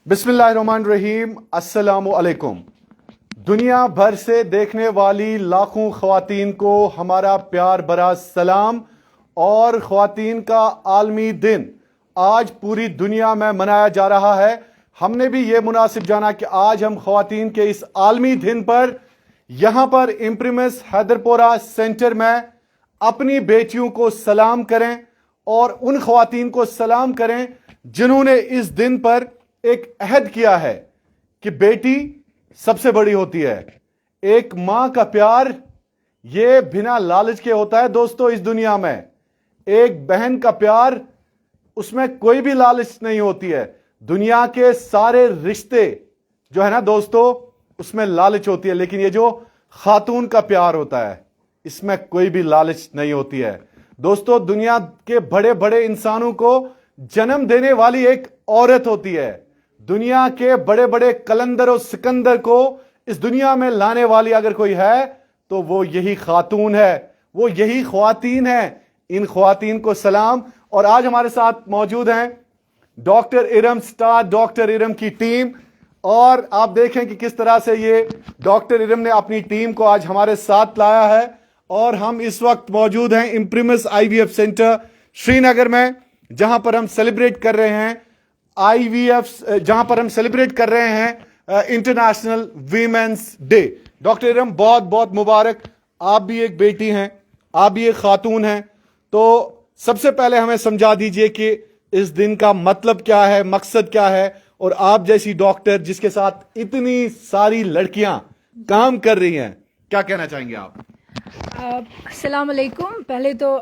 बिस्मिल्लाहिर्रहमानिर्रहीम, अस्सलामु अलैकुम। दुनिया भर से देखने वाली लाखों ख्वातीन को हमारा प्यार भरा सलाम। और ख्वातीन का आलमी दिन आज पूरी दुनिया में मनाया जा रहा है। हमने भी ये मुनासिब जाना कि आज हम ख्वातीन के इस आलमी दिन पर यहां पर इम्प्रिमिस हैदरपोरा सेंटर में अपनी बेटियों को सलाम करें और उन ख्वातीन को सलाम करें जिन्होंने इस दिन पर एक अहद किया है कि बेटी सबसे बड़ी होती है। एक मां का प्यार यह बिना लालच के होता है। दोस्तों, इस दुनिया में एक बहन का प्यार, उसमें कोई भी लालच नहीं होती है। दुनिया के सारे रिश्ते जो है ना दोस्तों, उसमें लालच होती है, लेकिन ये जो खातून का प्यार होता है इसमें कोई भी लालच नहीं होती है। दोस्तों, दुनिया के बड़े बड़े इंसानों को जन्म देने वाली एक औरत होती है। दुनिया के बड़े बड़े कलंदर और सिकंदर को इस दुनिया में लाने वाली अगर कोई है तो वो यही खातून है, वो यही ख्वातीन है। इन ख्वातीन को सलाम। और आज हमारे साथ मौजूद हैं doctor Iram, star doctor Iram की टीम। और आप देखें कि किस तरह से ये डॉक्टर इरम ने अपनी टीम को आज हमारे साथ लाया है। और हम इस वक्त मौजूद हैं इम्प्रिमिस IVF सेंटर श्रीनगर में, जहां पर हम सेलिब्रेट कर रहे हैं जहां पर हम सेलिब्रेट कर रहे हैं international women's day. Doctor Iram, बहुत बहुत मुबारक। आप भी एक बेटी हैं, आप भी एक खातून हैं। तो सबसे पहले हमें समझा दीजिए कि इस दिन का मतलब क्या है, मकसद क्या है, और आप जैसी डॉक्टर जिसके साथ इतनी सारी लड़कियां काम कर रही हैं, क्या कहना चाहेंगे आप? अस्सलाम वालेकुम। पहले तो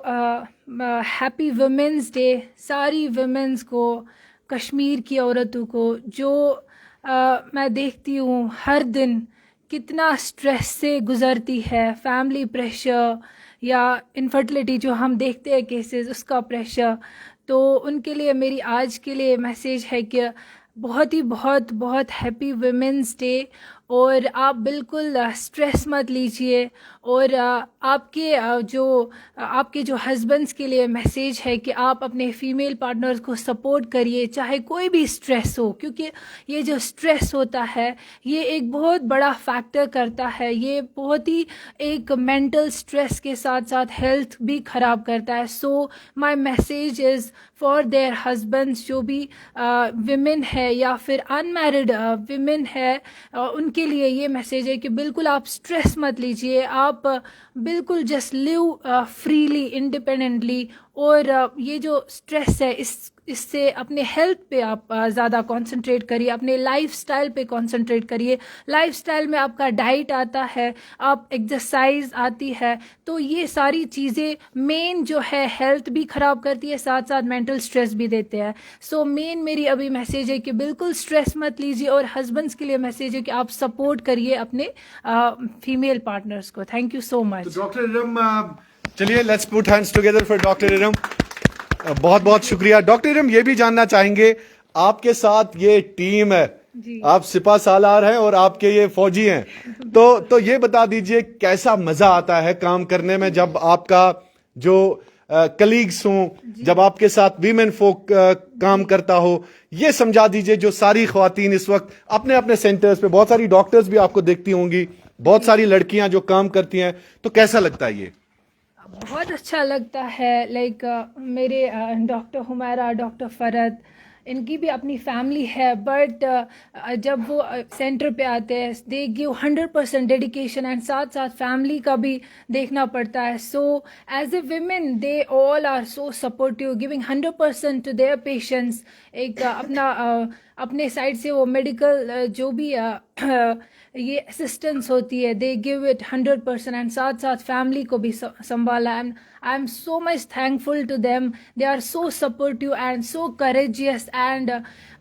हैप्पी वुमेंस डे सारी वुमेन्स को, कश्मीर की औरतों को जो मैं देखती हूँ हर दिन कितना स्ट्रेस से गुज़रती है, फैमिली प्रेशर या इनफर्टिलिटी जो हम देखते हैं केसेस, उसका प्रेशर। तो उनके लिए मेरी आज के लिए मैसेज है कि बहुत हैप्पी वुमेंस डे। और आप बिल्कुल स्ट्रेस मत लीजिए। और आपके जो हस्बैंड्स के लिए मैसेज है कि आप अपने फीमेल पार्टनर्स को सपोर्ट करिए, चाहे कोई भी स्ट्रेस हो, क्योंकि ये जो स्ट्रेस होता है ये एक बहुत बड़ा फैक्टर करता है। ये बहुत ही एक मेंटल स्ट्रेस के साथ साथ हेल्थ भी ख़राब करता है। So my message is for their husbands, जो भी विमेन है या फिर अनमैरिड विमेन है, उनके लिए ये मैसेज है कि बिल्कुल आप स्ट्रेस मत लीजिए। आप बिल्कुल जस्ट लिव फ्रीली, इंडिपेंडेंटली। और ये जो स्ट्रेस है इससे अपने हेल्थ पे आप ज़्यादा कंसंट्रेट करिए, अपने लाइफस्टाइल पे कंसंट्रेट करिए। लाइफस्टाइल में आपका डाइट आता है, आप एक्सरसाइज आती है, तो ये सारी चीज़ें मेन जो है हेल्थ भी ख़राब करती है, साथ साथ मेंटल स्ट्रेस भी देते हैं। सो मेन मेरी अभी मैसेज है कि बिल्कुल स्ट्रेस मत लीजिए। और हस्बैंड्स के लिए मैसेज है कि आप सपोर्ट करिए अपने फीमेल पार्टनर्स को। Thank you so much. Doctor Iram, चलिए let's put hands together for doctor Iram. बहुत बहुत शुक्रिया। डॉक्टर इरम, ये भी जानना चाहेंगे, आपके साथ ये टीम है, आप सिपा सालार हैं और आपके ये फौजी हैं, तो ये बता दीजिए कैसा मजा आता है काम करने में, जब आपका जो कलीग्स हों, जब आपके साथ वीमेन फोक काम करता हो। ये समझा दीजिए जो सारी ख्वातीन इस वक्त अपने अपने सेंटर्स पे, बहुत सारी डॉक्टर्स भी आपको देखती होंगी, बहुत सारी लड़कियां जो काम करती हैं, तो कैसा लगता है ये? बहुत अच्छा लगता है। लाइक मेरे डॉक्टर हुमैरा, डॉक्टर फरद, इनकी भी अपनी फैमिली है, बट जब वो सेंटर पे आते हैं दे गिव 100% डेडिकेशन, एंड साथ साथ फैमिली का भी देखना पड़ता है। So as a women they all are so supportive, giving 100% to their patients. एक अपने साइड से वो मेडिकल जो भी ये असिस्टेंस होती है, दे गिव इट 100%, एंड साथ साथ फैमिली को भी संभाला। And I am so much thankful to them. They are so supportive and so courageous, and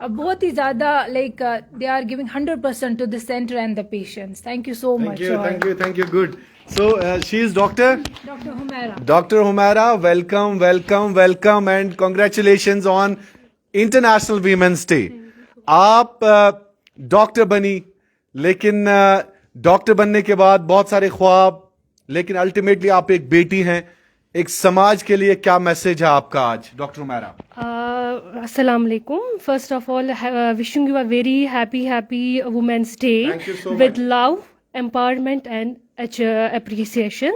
बहुत ही ज़्यादा like they are giving 100% to the centre and the patients. Thank you so much. Thank you. Good. So she is Dr. Humaira. Dr. Humaira, welcome and congratulations on International Women's Day. आप doctor बनी, लेकिन doctor बनने के बाद बहुत सारे ख्वाब, लेकिन अल्टीमेटली आप एक बेटी हैं। एक समाज के लिए क्या मैसेज है आपका आज, doctor Humaira? Assalamu alaikum. First of all, wishing you a very happy Women's Day. Thank you so with much. love, empowerment and appreciation.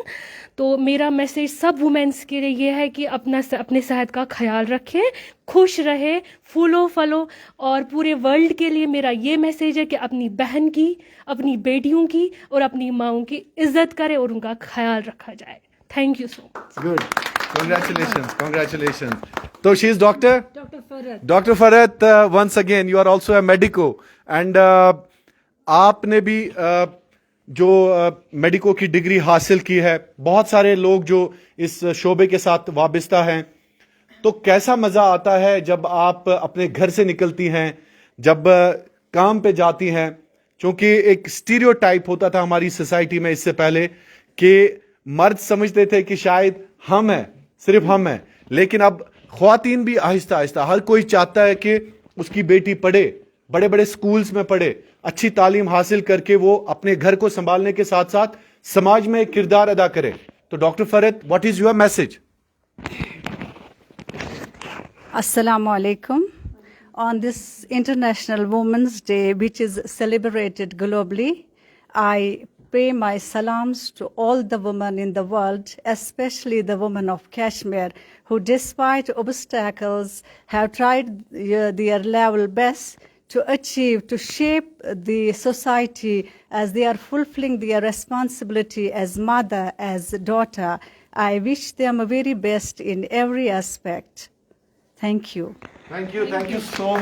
तो मेरा मैसेज सब वुमेन्स के लिए ये है कि अपने सेहत का ख्याल रखें, खुश रहे, फूलो फलो। और पूरे वर्ल्ड के लिए मेरा ये मैसेज है कि अपनी बहन की, अपनी बेटियों की और अपनी माँओं की इज्जत करें और उनका ख्याल रखा जाए। Thank you so much. Good, congratulations. So she is Dr. Farhat. Dr. Farhat, once again you are also a medico and आपने भी जो मेडिको की डिग्री हासिल की है, बहुत सारे लोग जो इस शोबे के साथ वाबस्ता हैं, तो कैसा मजा आता है जब आप अपने घर से निकलती हैं, जब काम पे जाती हैं? क्योंकि एक स्टीरियोटाइप होता था हमारी सोसाइटी में इससे पहले कि मर्द समझते थे कि शायद हम हैं, सिर्फ हम हैं, लेकिन अब ख्वातीन भी आहिस्ता आहिस्ता हर कोई चाहता है कि उसकी बेटी पढ़े, बड़े बड़े स्कूल्स में पढ़े, अच्छी तालीम हासिल करके वो अपने घर को संभालने के साथ साथ समाज में एक किरदार अदा करे। तो doctor Farhat, what is your message? Assalamu alaikum. On this International Women's Day, which is celebrated globally, I pay my salams to all the women in the world, especially the women of Kashmir, who despite obstacles have tried their level best to achieve, to shape the society as they are fulfilling their responsibility as mother, as daughter. I wish them a very best in every aspect. Thank you. Thank you so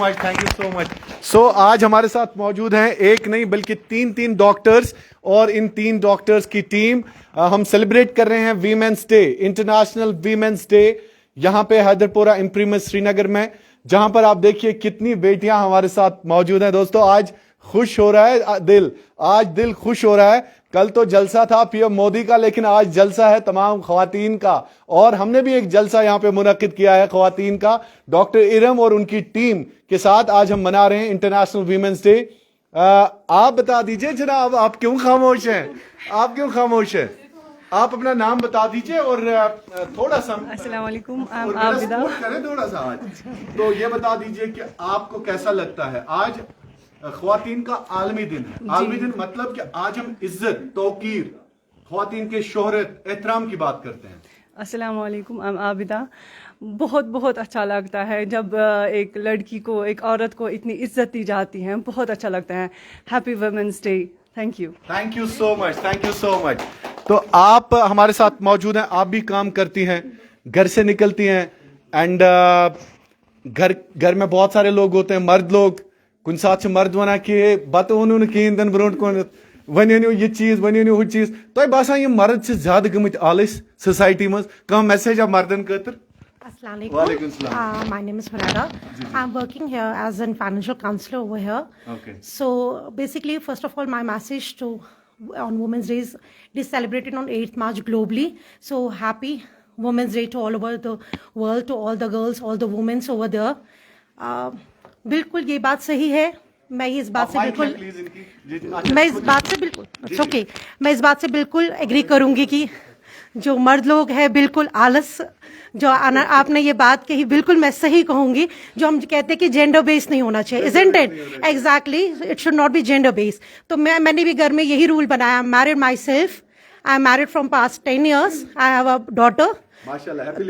much. So आज हमारे साथ मौजूद हैं एक नहीं बल्कि तीन doctors, और इन 3 डॉक्टर्स की टीम हम सेलिब्रेट कर रहे हैं women's day, international women's day, यहां पे हैदरपुरा इंप्रीमिस श्रीनगर में, जहां पर आप देखिए कितनी बेटियां हमारे साथ मौजूद हैं। दोस्तों, आज खुश हो रहा है दिल, आज दिल खुश हो रहा है। कल तो जलसा था पीएम मोदी का, लेकिन आज जलसा है तमाम ख्वातीन का, और हमने भी एक जलसा यहां पे मुनक्किद किया है ख्वातीन का। डॉक्टर इरम और उनकी टीम के साथ आज हम मना रहे हैं इंटरनेशनल वीमेंस डे। आप बता दीजिए जनाब, आप क्यों खामोश हैं? आप क्यों खामोश हैं? आप अपना नाम बता दीजिए और थोड़ा सा अस्सलाम वालेकुम, आबिदा करें थोड़ा सा आज। तो ये बता दीजिए कि आपको कैसा लगता है, आज ख्वातीन का आलमी दिन है। आलमी दिन मतलब कि आज हम इज्जत, तौकीर, ख्वातीन के शोहरत, एहतराम की बात करते हैं। अस्सलाम वालेकुम, आबिदा। बहुत अच्छा लगता है जब एक लड़की को, एक औरत को इतनी इज्जत दी जाती है, बहुत अच्छा लगता है। Happy women's day. Thank you so much. तो आप हमारे साथ मौजूद हैं, आप भी काम करती हैं, घर से निकलती हैं, एंड घर में बहुत सारे लोग होते हैं, मर्द लोग, कुछ साथ से मर्द वना कि बत उन दिन ब्रोट कौन वन ये चीज वन हु चीज, तो बसान ये मर्द से ज्यादा गमित आलस सोसाइटी मज। कम मैसेज आप मर्दन खतर? Assalamualaikum. My name is Farada. I'm working here as a financial counselor over here. Okay. So basically, first of all, my message on Women's Day is celebrated on 8th March globally. So happy Women's Day to all over the world, to all the girls, all the women over there. बिल्कुल ये बात सही है। मैं इस बात से बिल्कुल एग्री करूंगी कि जो मर्द लोग हैं बिल्कुल आलस, जो आपने ये बात कही बिल्कुल मैं सही कहूंगी, जो हम कहते हैं कि जेंडर बेस्ड नहीं होना चाहिए, isn't it? Exactly, it should not be gender based. तो मैंने भी घर में यही रूल बनाया। I am married myself, I am married from past 10 years, I have a daughter.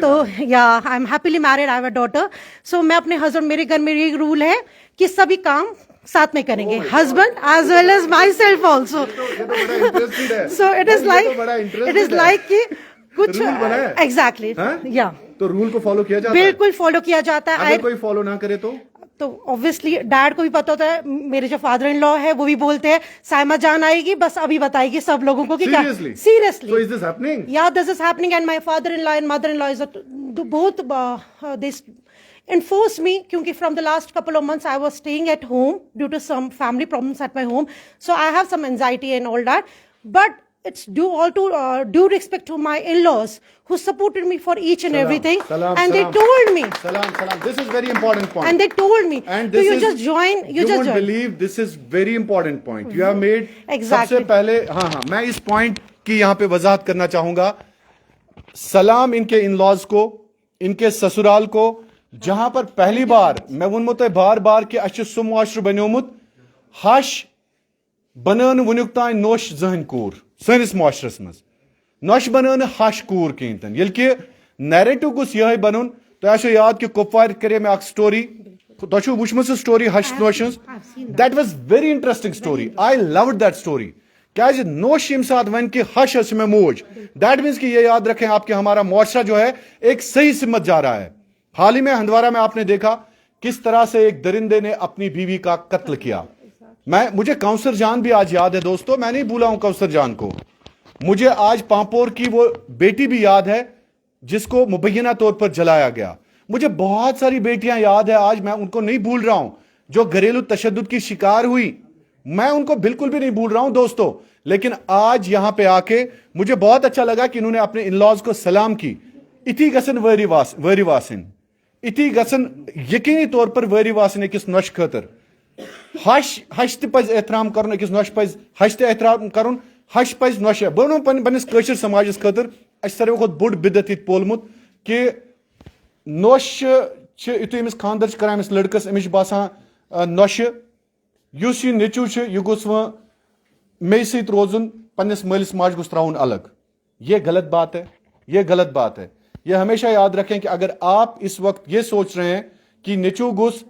तो yeah I am happily married, I have a daughter. So मैं अपने हस्बैंड, मेरे घर में ये रूल है कि सभी काम साथ में करेंगे, husband as well as myself also. So it is like कि कुछ एग्जैक्टली, या तो रूल को फॉलो किया जाता है? बिल्कुल फॉलो किया जाता है। अगर कोई फॉलो ना करे तो ऑब्वियसली डैड को भी पता होता है, मेरे जो फादर इन लॉ है वो भी बोलते हैं साइमा जान आएगी, बस अभी बताएगी सब लोगों को कि क्या seriously. So is this happening? Yeah, this is happening, and my father-in-law and mother-in-law is both they enforced me, क्योंकि from the last couple of months I was staying at home due to some family problems at my home, so I have some anxiety and all that, but it's due respect to my in-laws who supported me for each and everything, and they told me, this is very important point, and they told me, and so you just join, you won't believe, this is very important point you have made. Exactly. सबसे पहले हाँ मैं इस point की यहाँ पे वजाहत करना चाहूंगा। सलाम इनके इन-लॉज को, इनके ससुराल को, जहां पर पहली बार मैं वोनमो तोह बार बार कि अस सह मुआशर बन्योमुत हश बन वनुक तान नोश जहन कूर सनिस मुआशरस मज नोश बन हश कूर कहें तन ये कि नैरेटिव गुस यह बन तो आसो याद कि कुपवार करे मैं स्टोरी तो वुचम स्टोरी हश नोश that was very interesting story I loved that story क्या नोश यम साथ वन कि हश में मोज दैट मीन्स कि ये याद रखें आपके हमारा मुआशरा जो है एक सही सिमत जा रहा है। हाल ही में हंदवारा में आपने देखा किस तरह से एक दरिंदे ने अपनी बीवी का कत्ल किया। मुझे कौसर जान भी आज याद है दोस्तों, मैं नहीं भूला हूं कौसर जान को। मुझे आज पांपोर की वो बेटी भी याद है जिसको मुबैना तौर पर जलाया गया। मुझे बहुत सारी बेटियां याद है आज, मैं उनको नहीं भूल रहा हूं जो घरेलू तशद्दुद की शिकार हुई, मैं उनको बिल्कुल भी नहीं भूल रहा हूं दोस्तों। लेकिन आज यहां पे आके मुझे बहुत अच्छा लगा कि इन्होंने अपने इन लॉज को सलाम की। इति गसन वरी वासिन इति गसन यकीनी तौर पर वरी वासिन अकिस नौश खतर हश तज एहतराम कर अकिस नौश पज हश त एहतराम कर हश पज नौश बनो पनिस कशर समाज खतर सारे खुद बोड़ बिदत ये पोलमुत कि नौश यु अमिस खानदर कर अमिस लड़कस अमिस बासान नौश युस यह नेचू यह गोस वो मे सत रोजुन पन्निस मालिस माज गोस त्राउन अलग। ये गलत बात है, ये गलत बात है। ये हमेशा याद रखें कि अगर आप इस वक्त ये सोच रहे हैं कि नेचू गोस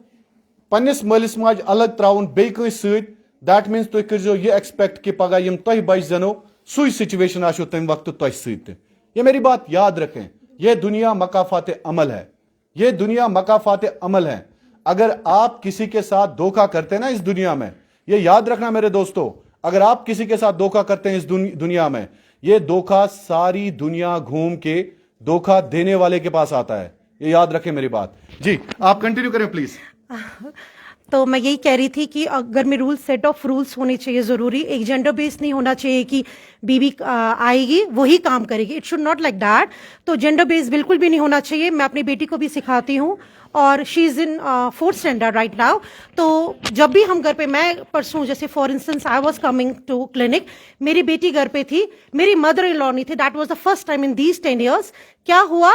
पन्निस मालिस माज अलग त्राउन बे कंस सत, दैट मीन्स तुम करो ये एक्सपेक्ट कि पगह यम तुह बच जनो सुई सिचुएशन आशो तम वक्त तुह सत। ये मेरी बात याद रखें, यह दुनिया मकाफात अमल है, यह दुनिया मकाफात अमल है। अगर आप किसी के साथ धोखा करते हैं ना इस दुनिया में, ये याद रखना मेरे दोस्तों, अगर आप किसी के साथ धोखा करते हैं इस दुनिया में, ये धोखा सारी दुनिया घूम के धोखा देने वाले के पास आता है। ये याद रखें मेरी बात। जी आप कंटिन्यू करें प्लीज। तो मैं यही कह रही थी कि घर में रूल्स, सेट ऑफ रूल्स होने चाहिए जरूरी। एक जेंडर बेस नहीं होना चाहिए कि बीवी आएगी वही काम करेगी, it should not like that. तो जेंडर बेस बिल्कुल भी नहीं होना चाहिए। मैं अपनी बेटी को भी सिखाती हूँ और she is in 4th standard right now. तो जब भी हम घर पे, मैं परसों जैसे for instance I was coming to clinic, मेरी बेटी घर पे थी, मेरी मदर इन लॉ नहीं थी। That was the first time in these 10 years। क्या हुआ,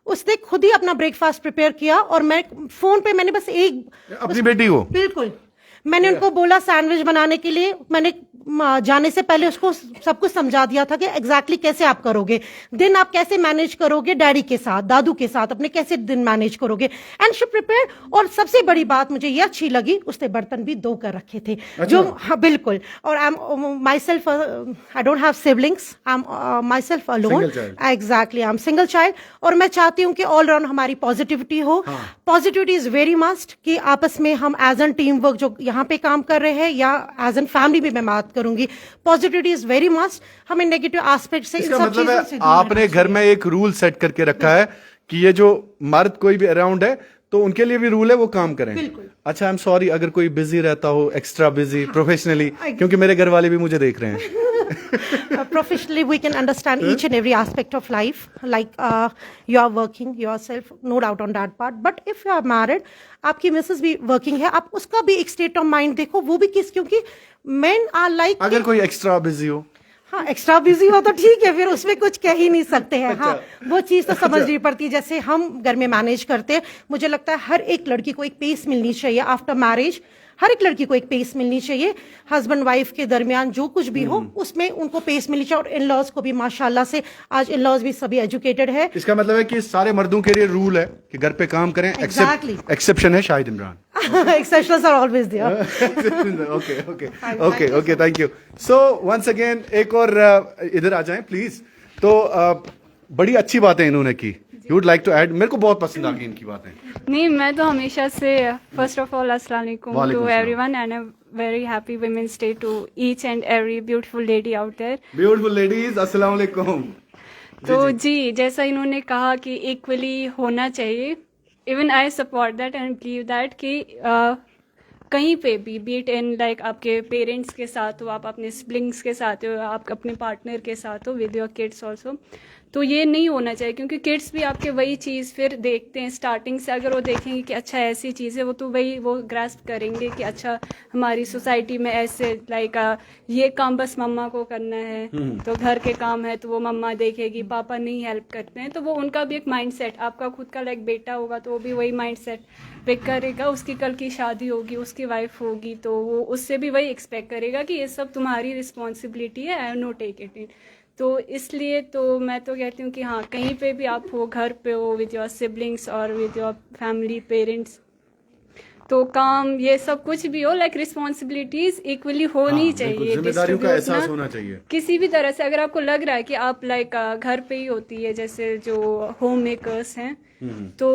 उसने खुद ही अपना ब्रेकफास्ट प्रिपेयर किया और मैं फोन पे मैंने बस अपनी बेटी को बिल्कुल मैंने उनको बोला सैंडविच बनाने के लिए। मैंने जाने से पहले उसको सब कुछ समझा दिया था कि एग्जैक्टली कैसे आप करोगे दिन, आप कैसे मैनेज करोगे डैडी के साथ, दादू के साथ, अपने कैसे दिन मैनेज करोगे, एंड शी प्रिपेयर। और सबसे बड़ी बात मुझे ये अच्छी लगी, उसने बर्तन भी 2 कर रखे थे। जो हाँ बिल्कुल। और I am my self, I don't have siblings, I am my self alone, exactly I am single child. और मैं चाहती हूँ कि ऑल राउंड हमारी पॉजिटिविटी हो। पॉजिटिविटी इज वेरी मस्ट कि आपस में हम एज एन टीम वर्क जो यहाँ पे काम कर रहे हैं या एज एन फैमिली भी मैं बात करूंगी, पॉजिटिविटी इज वेरी मस्ट। हमें नेगेटिव एस्पेक्ट से, इन सब चीजों से आपने घर में एक रूल सेट करके रखा है कि ये जो मर्द कोई भी अराउंड है तो उनके लिए भी रूल है वो काम करें। अच्छा आई एम सॉरी अगर कोई बिजी रहता हो, एक्स्ट्रा बिजी प्रोफेशनली, क्योंकि मेरे घर वाले भी मुझे देख रहे हैं। Professionally we can understand each and every aspect of life, like you are working yourself, no doubt on that part, but if you are married, आपकी मिसेस भी वर्किंग है, आप उसका भी एक स्टेट ऑफ माइंड देखो। वो भी किस, क्योंकि men are like, अगर कोई एक्स्ट्रा बिजी हो, हाँ एक्स्ट्रा बिजी हो तो ठीक है, फिर उसमें कुछ कह ही नहीं सकते हैं। हाँ वो चीज़ तो समझनी पड़ती है। जैसे हम घर में मैनेज करते हैं, मुझे लगता है हर एक लड़की को एक पेस मिलनी चाहिए आफ्टर मैरिज। हर एक लड़की को एक पेस मिलनी चाहिए। हस्बैंड वाइफ के दरमियान जो कुछ भी हो उसमें उनको पेस मिलनी चाहिए। और इन लॉज को भी माशाल्लाह से आज इन लॉज भी सभी एजुकेटेड है। इसका मतलब है कि सारे मर्दों के लिए रूल है कि घर पे काम करें। एक्सेप्शन है Shahid Imran. Exceptions are always there. Okay thank you. So once again एक और इधर आ जाएं प्लीज। तो बड़ी अच्छी बातें इन्होंने की, you would like to add? मेरे को बहुत पसंद आ गई इनकी बातें। नहीं, मैं तो हमेशा से फर्स्ट ऑफ ऑल अस्सलाम वालेकुम to everyone and a very happy women's day to each and every beautiful lady out there. Beautiful ladies अस्सलाम वालेकुम। तो जी जैसा इन्होंने कहा कि इक्वली होना चाहिए, even I support that and believe that कि कहीं पे भी बीट इन लाइक आपके पेरेंट्स के साथ हो, आप अपने सिबलिंग्स के साथ हो, आप अपने पार्टनर के साथ हो, विद योर किड्स ऑल्सो, तो ये नहीं होना चाहिए, क्योंकि किड्स भी आपके वही चीज़ फिर देखते हैं स्टार्टिंग से। अगर वो देखेंगे कि अच्छा ऐसी चीज़ है, वो तो वही वो ग्रास्प करेंगे कि अच्छा हमारी सोसाइटी में ऐसे लाइक ये काम बस मम्मा को करना है, तो घर के काम है तो वो मम्मा देखेगी, पापा नहीं हेल्प करते हैं, तो वो उनका भी एक माइंडसेट, आपका खुद का लाइक बेटा होगा तो वो भी वही माइंडसेट पिक करेगा। उसकी कल की शादी होगी, उसकी वाइफ होगी, तो वो उससे भी वही एक्सपेक्ट करेगा कि ये सब तुम्हारी रिस्पॉन्सिबिलिटी है, I know take it in. तो इसलिए तो मैं तो कहती हूँ कि हाँ, कहीं पे भी आप हो, घर पे हो विद योर सिबलिंग्स और विद योर फैमिली पेरेंट्स, तो काम ये सब कुछ भी हो, लाइक रिस्पॉन्सिबिलिटीज इक्वली होनी चाहिए, जिम्मेदारियों का distribute एहसास ना होना चाहिए किसी भी तरह से। अगर आपको लग रहा है कि आप लाइक घर पे ही होती है, जैसे जो होम मेकर्स हैं, तो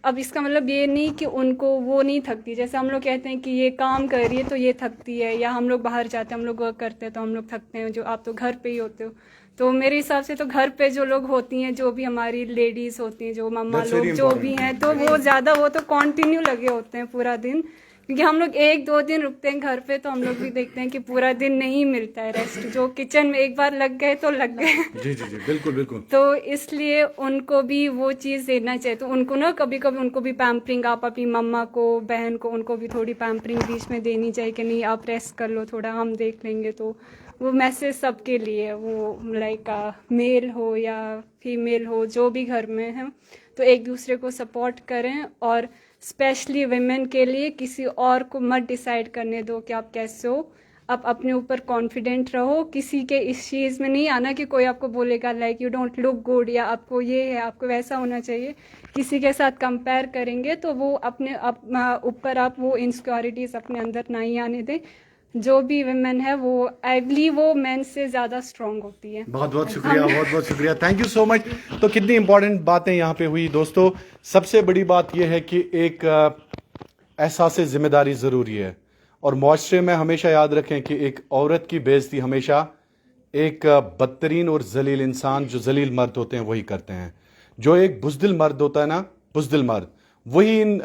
अब इसका मतलब ये नहीं कि उनको वो नहीं थकती। जैसे हम लोग कहते हैं कि ये काम कर रही है तो ये थकती है, या हम लोग बाहर जाते हैं, हम लोग वर्क करते हैं तो हम लोग थकते हैं, जो आप तो घर पे ही होते हो। तो मेरे हिसाब से तो घर पे जो लोग होती हैं, जो भी हमारी लेडीज होती हैं, जो मम्मा That's लोग very जो important. भी हैं, तो वो ज़्यादा वो तो कंटिन्यू लगे होते हैं पूरा दिन, क्योंकि हम लोग 1-2 दिन रुकते हैं घर पे तो हम लोग भी देखते हैं कि पूरा दिन नहीं मिलता है रेस्ट। जो किचन में एक बार लग गए तो लग गए। जी जी जी, बिल्कुल बिल्कुल। तो इसलिए उनको भी वो चीज़ देना चाहिए। तो उनको ना कभी कभी उनको भी पैम्परिंग, आप अपनी मम्मा को, बहन को, उनको भी थोड़ी पैम्परिंग बीच में देनी चाहिए कि नहीं आप रेस्ट कर लो थोड़ा, हम देख लेंगे। तो वो मैसेज सबके लिए, वो लाइक मेल हो या फीमेल हो, जो भी घर में है, तो एक दूसरे को सपोर्ट करें। और स्पेशली वुमेन के लिए किसी और को मत डिसाइड करने दो कि आप कैसे हो। आप अपने ऊपर कॉन्फिडेंट रहो, किसी के इस चीज़ में नहीं आना कि कोई आपको बोलेगा like you don't look good, या आपको ये है, आपको वैसा होना चाहिए। किसी के साथ कंपेयर करेंगे तो वो अपने ऊपर आप वो इनसिक्योरिटीज़ अपने अंदर नहीं आने दें। जो भी वुमेन है वो आई बिलीव वो मेन से ज़्यादा स्ट्रांग होती है। बहुत बहुत शुक्रिया, बहुत बहुत शुक्रिया, थैंक यू सो मच। तो कितनी इंपॉर्टेंट बातें यहाँ पे हुई दोस्तों। सबसे बड़ी बात यह है कि एक एहसास जिम्मेदारी ज़रूरी है, और मुआशरे में हमेशा याद रखें कि एक औरत की बेइज्जती हमेशा एक बदतरीन और जलील इंसान, जो जलील मर्द होते हैं वही करते हैं। जो एक बुज़दिल मर्द होता है ना, बुज़दिल मर्द, वही इन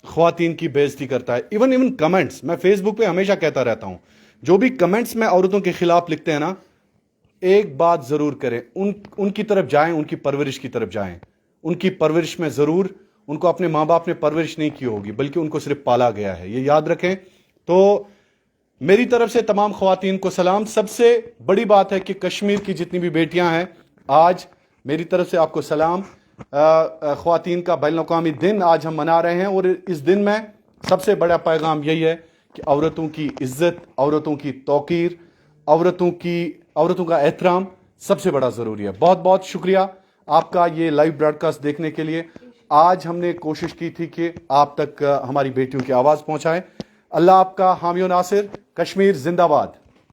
ख्वातीन की बेइज्जती करता है। इवन कमेंट्स, मैं फेसबुक पे हमेशा कहता रहता हूँ, जो भी कमेंट्स में औरतों के खिलाफ लिखते हैं ना, एक बात ज़रूर करें, उनकी तरफ जाएं, उनकी परवरिश की तरफ जाएं। उनकी परवरिश में ज़रूर, उनको अपने माँ बाप ने परवरिश नहीं की होगी, बल्कि उनको सिर्फ पाला गया है, ये याद रखें। तो मेरी तरफ से तमाम ख्वातीन को सलाम। सबसे बड़ी बात है कि कश्मीर की जितनी भी बेटियां हैं, आज मेरी तरफ से आपको सलाम। ख्वातीन का बैनुल-अक़वामी दिन आज हम मना रहे हैं, और इस दिन में सबसे बड़ा पैगाम यही है कि औरतों की इज्जत, औरतों की तौकीर, औरतों का एहतराम सबसे बड़ा ज़रूरी है। बहुत बहुत शुक्रिया आपका ये लाइव ब्रॉडकास्ट देखने के लिए। आज हमने कोशिश की थी कि आप तक हमारी बेटियों की आवाज़ पहुंचाएं। अल्लाह आपका हामी और नासिर। कश्मीर जिंदाबाद।